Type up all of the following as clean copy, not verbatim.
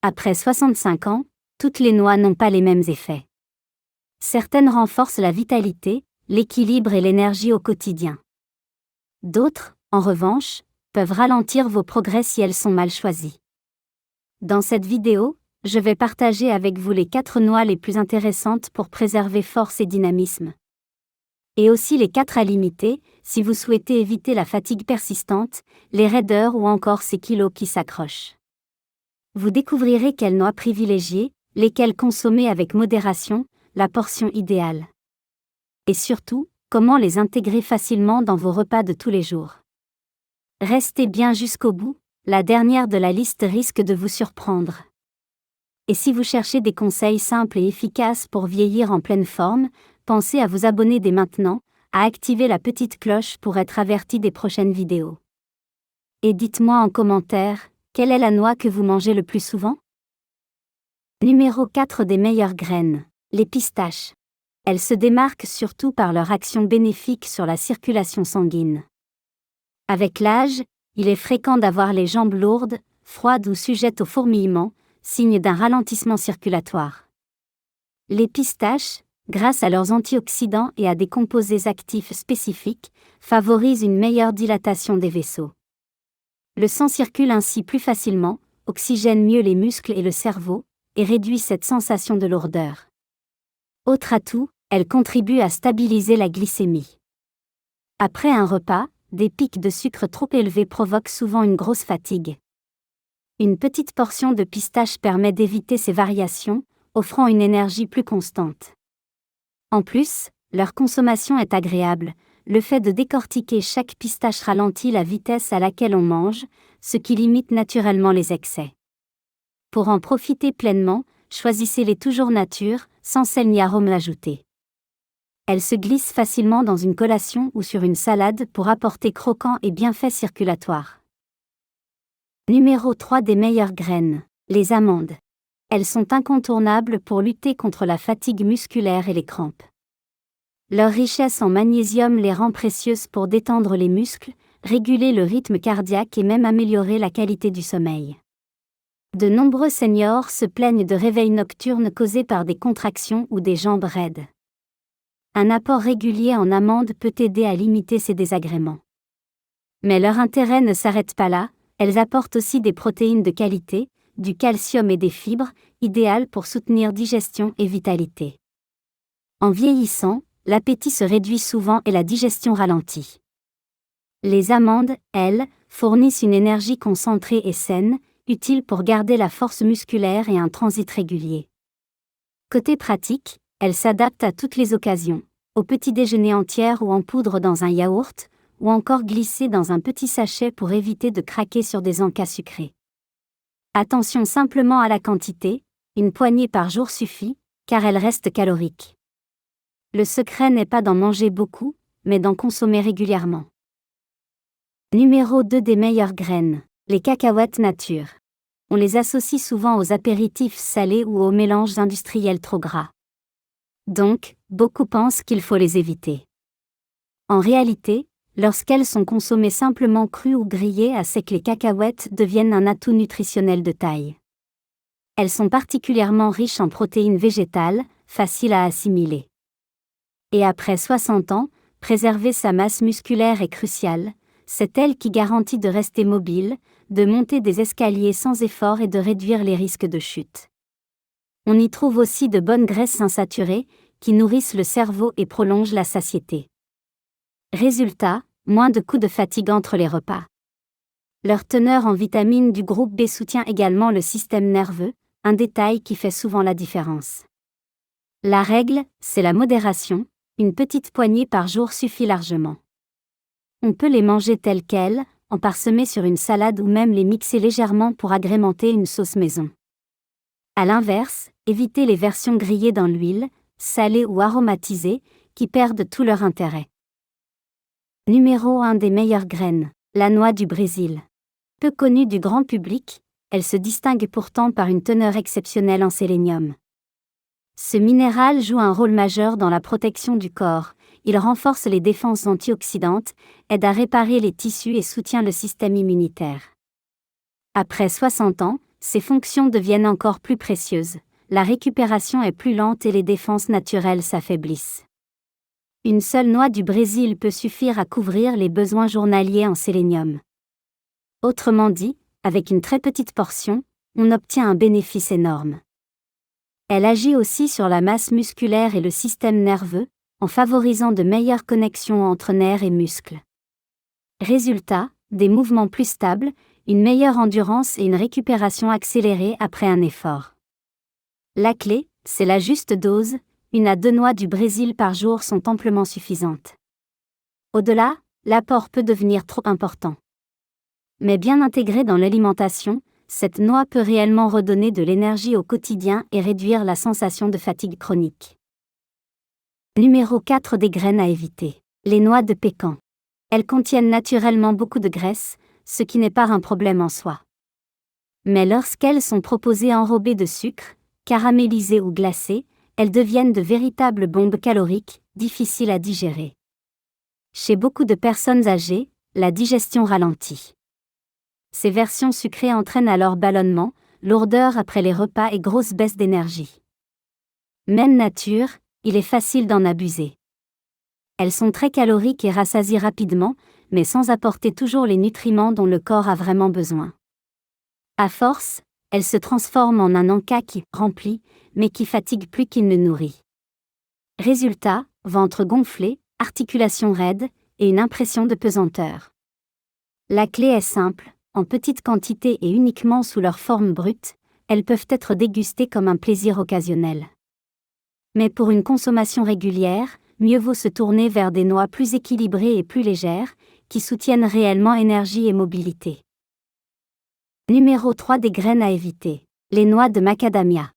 Après 65 ans, toutes les noix n'ont pas les mêmes effets. Certaines renforcent la vitalité, l'équilibre et l'énergie au quotidien. D'autres, en revanche, peuvent ralentir vos progrès si elles sont mal choisies. Dans cette vidéo, je vais partager avec vous les 4 noix les plus intéressantes pour préserver force et dynamisme. Et aussi les 4 à limiter, si vous souhaitez éviter la fatigue persistante, les raideurs ou encore ces kilos qui s'accrochent. Vous découvrirez quelles noix privilégier, lesquelles consommer avec modération, la portion idéale. Et surtout, comment les intégrer facilement dans vos repas de tous les jours. Restez bien jusqu'au bout, la dernière de la liste risque de vous surprendre. Et si vous cherchez des conseils simples et efficaces pour vieillir en pleine forme, pensez à vous abonner dès maintenant, à activer la petite cloche pour être averti des prochaines vidéos. Et dites-moi en commentaire, quelle est la noix que vous mangez le plus souvent? Numéro 4 des meilleures graines, les pistaches. Elles se démarquent surtout par leur action bénéfique sur la circulation sanguine. Avec l'âge, il est fréquent d'avoir les jambes lourdes, froides ou sujettes au fourmillement, signe d'un ralentissement circulatoire. Les pistaches, grâce à leurs antioxydants et à des composés actifs spécifiques, favorisent une meilleure dilatation des vaisseaux. Le sang circule ainsi plus facilement, oxygène mieux les muscles et le cerveau, et réduit cette sensation de lourdeur. Autre atout, elles contribuent à stabiliser la glycémie. Après un repas, des pics de sucre trop élevés provoquent souvent une grosse fatigue. Une petite portion de pistache permet d'éviter ces variations, offrant une énergie plus constante. En plus, leur consommation est agréable, le fait de décortiquer chaque pistache ralentit la vitesse à laquelle on mange, ce qui limite naturellement les excès. Pour en profiter pleinement, choisissez-les toujours nature, sans sel ni arôme ajouté. Elles se glissent facilement dans une collation ou sur une salade pour apporter croquant et bienfaits circulatoires. Numéro 3 des meilleures graines, les amandes. Elles sont incontournables pour lutter contre la fatigue musculaire et les crampes. Leur richesse en magnésium les rend précieuses pour détendre les muscles, réguler le rythme cardiaque et même améliorer la qualité du sommeil. De nombreux seniors se plaignent de réveils nocturnes causés par des contractions ou des jambes raides. Un apport régulier en amandes peut aider à limiter ces désagréments. Mais leur intérêt ne s'arrête pas là, elles apportent aussi des protéines de qualité, du calcium et des fibres, idéales pour soutenir digestion et vitalité. En vieillissant, l'appétit se réduit souvent et la digestion ralentit. Les amandes, elles, fournissent une énergie concentrée et saine, utile pour garder la force musculaire et un transit régulier. Côté pratique, elles s'adaptent à toutes les occasions, au petit déjeuner entier ou en poudre dans un yaourt, ou encore glissées dans un petit sachet pour éviter de craquer sur des encas sucrés. Attention simplement à la quantité, une poignée par jour suffit, car elles restent caloriques. Le secret n'est pas d'en manger beaucoup, mais d'en consommer régulièrement. Numéro 2 des meilleures graines, les cacahuètes nature. On les associe souvent aux apéritifs salés ou aux mélanges industriels trop gras. Donc, beaucoup pensent qu'il faut les éviter. En réalité, lorsqu'elles sont consommées simplement crues ou grillées à sec, les cacahuètes deviennent un atout nutritionnel de taille. Elles sont particulièrement riches en protéines végétales, faciles à assimiler. Et après 60 ans, préserver sa masse musculaire est crucial, c'est elle qui garantit de rester mobile, de monter des escaliers sans effort et de réduire les risques de chute. On y trouve aussi de bonnes graisses insaturées, qui nourrissent le cerveau et prolongent la satiété. Résultat, moins de coups de fatigue entre les repas. Leur teneur en vitamines du groupe B soutient également le système nerveux, un détail qui fait souvent la différence. La règle, c'est la modération, une petite poignée par jour suffit largement. On peut les manger telles quelles, en parsemer sur une salade ou même les mixer légèrement pour agrémenter une sauce maison. À l'inverse, évitez les versions grillées dans l'huile, salées ou aromatisées, qui perdent tout leur intérêt. Numéro 1 des meilleures graines, la noix du Brésil. Peu connue du grand public, elle se distingue pourtant par une teneur exceptionnelle en sélénium. Ce minéral joue un rôle majeur dans la protection du corps, il renforce les défenses antioxydantes, aide à réparer les tissus et soutient le système immunitaire. Après 60 ans, ses fonctions deviennent encore plus précieuses, la récupération est plus lente et les défenses naturelles s'affaiblissent. Une seule noix du Brésil peut suffire à couvrir les besoins journaliers en sélénium. Autrement dit, avec une très petite portion, on obtient un bénéfice énorme. Elle agit aussi sur la masse musculaire et le système nerveux, en favorisant de meilleures connexions entre nerfs et muscles. Résultat, des mouvements plus stables, une meilleure endurance et une récupération accélérée après un effort. La clé, c'est la juste dose, 1 à 2 noix du Brésil par jour sont amplement suffisantes. Au-delà, l'apport peut devenir trop important. Mais bien intégrée dans l'alimentation, cette noix peut réellement redonner de l'énergie au quotidien et réduire la sensation de fatigue chronique. Numéro 4 des graines à éviter. Les noix de pécan. Elles contiennent naturellement beaucoup de graisse, ce qui n'est pas un problème en soi. Mais lorsqu'elles sont proposées enrobées de sucre, caramélisées ou glacées, elles deviennent de véritables bombes caloriques, difficiles à digérer. Chez beaucoup de personnes âgées, la digestion ralentit. Ces versions sucrées entraînent alors ballonnement, lourdeur après les repas et grosse baisse d'énergie. Même nature, il est facile d'en abuser. Elles sont très caloriques et rassasient rapidement, mais sans apporter toujours les nutriments dont le corps a vraiment besoin. À force, elles se transforment en un encas qui remplit, mais qui fatigue plus qu'il ne nourrit. Résultat, ventre gonflé, articulations raides, et une impression de pesanteur. La clé est simple, en petite quantité et uniquement sous leur forme brute, elles peuvent être dégustées comme un plaisir occasionnel. Mais pour une consommation régulière, mieux vaut se tourner vers des noix plus équilibrées et plus légères, qui soutiennent réellement énergie et mobilité. Numéro 3 des graines à éviter. Les noix de macadamia.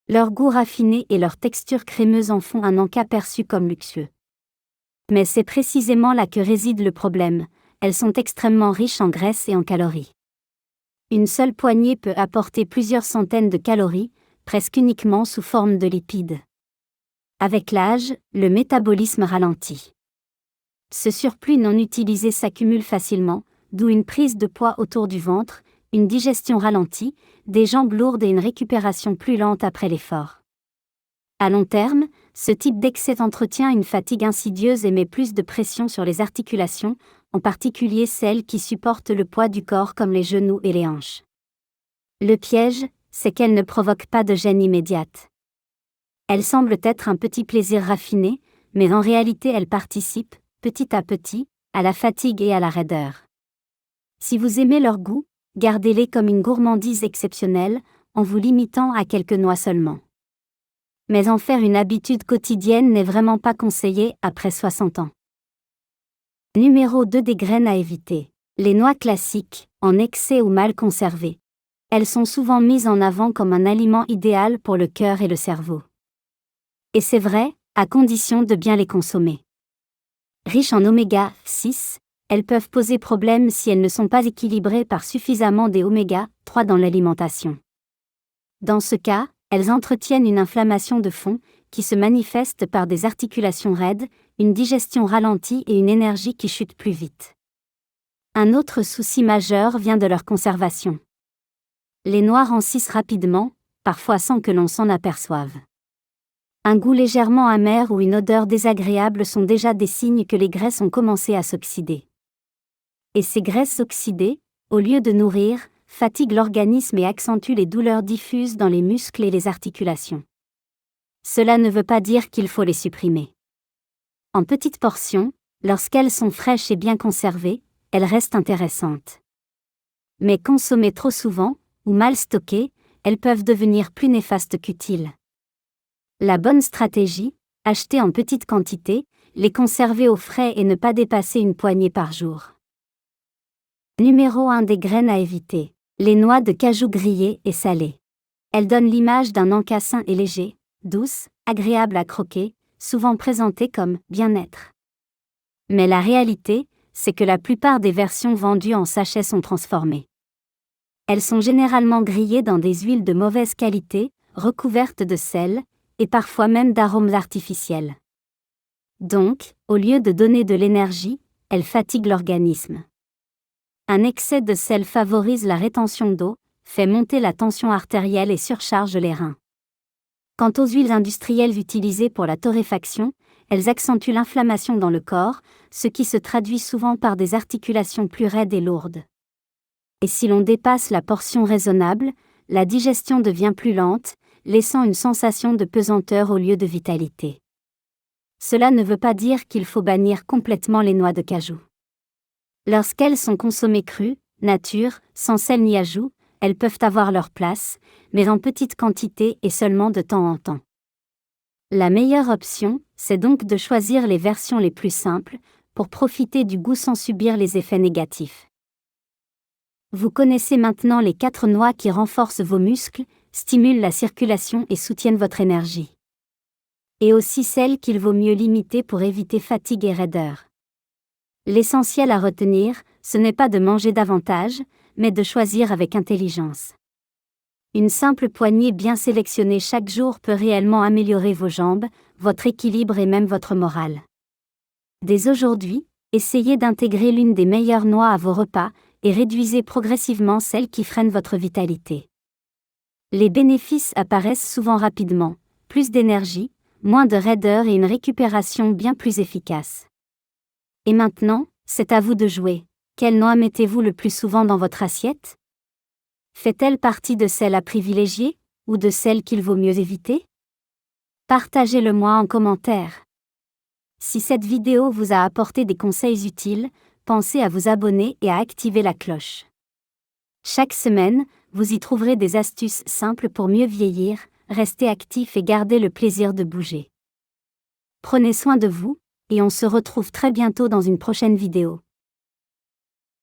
Leur goût raffiné et leur texture crémeuse en font un encas perçu comme luxueux. Mais c'est précisément là que réside le problème, elles sont extrêmement riches en graisse et en calories. Une seule poignée peut apporter plusieurs centaines de calories, presque uniquement sous forme de lipides. Avec l'âge, le métabolisme ralentit. Ce surplus non utilisé s'accumule facilement, d'où une prise de poids autour du ventre, une digestion ralentie, des jambes lourdes et une récupération plus lente après l'effort. À long terme, ce type d'excès entretient une fatigue insidieuse et met plus de pression sur les articulations, en particulier celles qui supportent le poids du corps comme les genoux et les hanches. Le piège, c'est qu'elles ne provoquent pas de gêne immédiate. Elles semblent être un petit plaisir raffiné, mais en réalité elles participent, petit à petit, à la fatigue et à la raideur. Si vous aimez leur goût, gardez-les comme une gourmandise exceptionnelle, en vous limitant à quelques noix seulement. Mais en faire une habitude quotidienne n'est vraiment pas conseillé après 60 ans. Numéro 2 des graines à éviter. Les noix classiques, en excès ou mal conservées. Elles sont souvent mises en avant comme un aliment idéal pour le cœur et le cerveau. Et c'est vrai, à condition de bien les consommer. Riches en oméga 6, elles peuvent poser problème si elles ne sont pas équilibrées par suffisamment des oméga 3 dans l'alimentation. Dans ce cas, elles entretiennent une inflammation de fond, qui se manifeste par des articulations raides, une digestion ralentie et une énergie qui chute plus vite. Un autre souci majeur vient de leur conservation. Les noix rancissent rapidement, parfois sans que l'on s'en aperçoive. Un goût légèrement amer ou une odeur désagréable sont déjà des signes que les graisses ont commencé à s'oxyder. Et ces graisses oxydées, au lieu de nourrir, fatiguent l'organisme et accentuent les douleurs diffuses dans les muscles et les articulations. Cela ne veut pas dire qu'il faut les supprimer. En petites portions, lorsqu'elles sont fraîches et bien conservées, elles restent intéressantes. Mais consommées trop souvent, ou mal stockées, elles peuvent devenir plus néfastes qu'utiles. La bonne stratégie, acheter en petite quantité, les conserver au frais et ne pas dépasser une poignée par jour. Numéro 1 des graines à éviter. Les noix de cajou grillées et salées. Elles donnent l'image d'un encas sain et léger, douce, agréable à croquer, souvent présentée comme bien-être. Mais la réalité, c'est que la plupart des versions vendues en sachet sont transformées. Elles sont généralement grillées dans des huiles de mauvaise qualité, recouvertes de sel, et parfois même d'arômes artificiels. Donc, au lieu de donner de l'énergie, elles fatiguent l'organisme. Un excès de sel favorise la rétention d'eau, fait monter la tension artérielle et surcharge les reins. Quant aux huiles industrielles utilisées pour la torréfaction, elles accentuent l'inflammation dans le corps, ce qui se traduit souvent par des articulations plus raides et lourdes. Et si l'on dépasse la portion raisonnable, la digestion devient plus lente, laissant une sensation de pesanteur au lieu de vitalité. Cela ne veut pas dire qu'il faut bannir complètement les noix de cajou. Lorsqu'elles sont consommées crues, nature, sans sel ni ajout, elles peuvent avoir leur place, mais en petite quantité et seulement de temps en temps. La meilleure option, c'est donc de choisir les versions les plus simples, pour profiter du goût sans subir les effets négatifs. Vous connaissez maintenant les 4 noix qui renforcent vos muscles, stimulent la circulation et soutiennent votre énergie. Et aussi celles qu'il vaut mieux limiter pour éviter fatigue et raideur. L'essentiel à retenir, ce n'est pas de manger davantage, mais de choisir avec intelligence. Une simple poignée bien sélectionnée chaque jour peut réellement améliorer vos jambes, votre équilibre et même votre morale. Dès aujourd'hui, essayez d'intégrer l'une des meilleures noix à vos repas, et réduisez progressivement celles qui freinent votre vitalité. Les bénéfices apparaissent souvent rapidement, plus d'énergie, moins de raideur et une récupération bien plus efficace. Et maintenant, c'est à vous de jouer. Quelle noix mettez-vous le plus souvent dans votre assiette ? Fait-elle partie de celles à privilégier, ou de celles qu'il vaut mieux éviter ? Partagez-le-moi en commentaire. Si cette vidéo vous a apporté des conseils utiles, pensez à vous abonner et à activer la cloche. Chaque semaine, vous y trouverez des astuces simples pour mieux vieillir, rester actif et garder le plaisir de bouger. Prenez soin de vous, et on se retrouve très bientôt dans une prochaine vidéo.